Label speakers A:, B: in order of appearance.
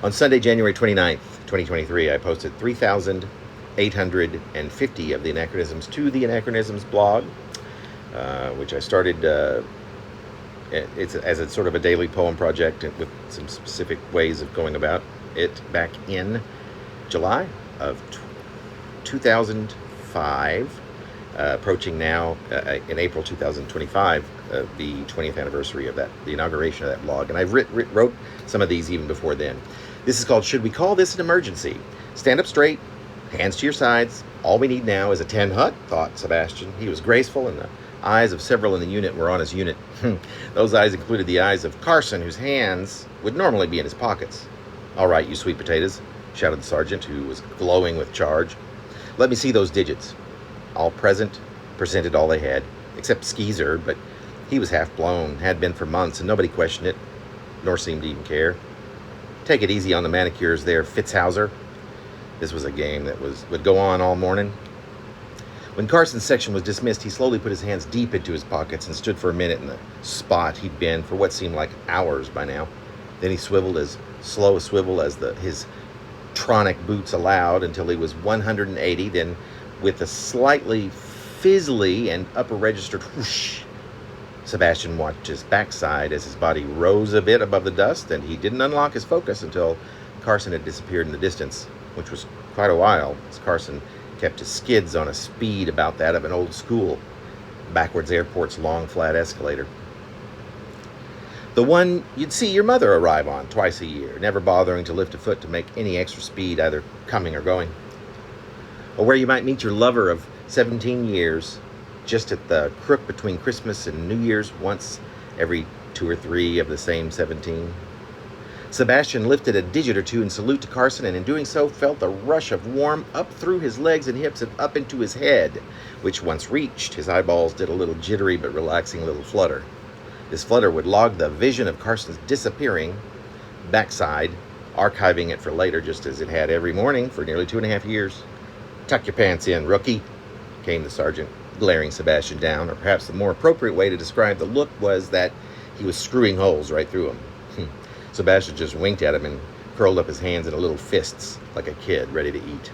A: On Sunday, January 29th, 2023, I posted 3,850 of the anachronisms to the Anachronisms blog, which I started as a sort of a daily poem project with some specific ways of going about it back in July of 2005, approaching now in April 2025, the 20th anniversary of that, the inauguration of that blog. And I've wrote some of these even before then. This is called Should We Call This an Emergency? Stand up straight, hands to your sides. All we need now is a 10 hut, thought Sebastian. He was graceful, and the eyes of several in the unit were on his unit. Those eyes included the eyes of Carson, whose hands would normally be in his pockets. All right, you sweet potatoes, shouted the sergeant, who was glowing with charge. Let me see those digits. All present presented all they had, except Skeezer, but he was half blown, had been for months, and nobody questioned it, nor seemed to even care. Take it easy on the manicures there, Fitzhauser. This was a game that would go on all morning. When Carson's section was dismissed, he slowly put his hands deep into his pockets and stood for a minute in the spot he'd been for what seemed like hours by now. Then he swiveled as slow a swivel as his tronic boots allowed until he was 180. Then, with a slightly fizzly and upper registered whoosh, Sebastian watched his backside as his body rose a bit above the dust, and he didn't unlock his focus until Carson had disappeared in the distance, which was quite a while, as Carson kept his skids on a speed about that of an old school backwards airport's long flat escalator. The one you'd see your mother arrive on twice a year, never bothering to lift a foot to make any extra speed either coming or going. Or where you might meet your lover of 17 years, just at the crook between Christmas and New Year's once every 2 or 3 of the same 17. Sebastian lifted a digit or two in salute to Carson, and in doing so felt a rush of warmth up through his legs and hips and up into his head, which once reached, his eyeballs did a little jittery but relaxing little flutter. This flutter would log the vision of Carson's disappearing backside, archiving it for later, just as it had every morning for nearly 2.5 years. Tuck your pants in, rookie, came the sergeant, glaring Sebastian down, or perhaps the more appropriate way to describe the look was that he was screwing holes right through him. Sebastian just winked at him and curled up his hands into little fists like a kid ready to eat.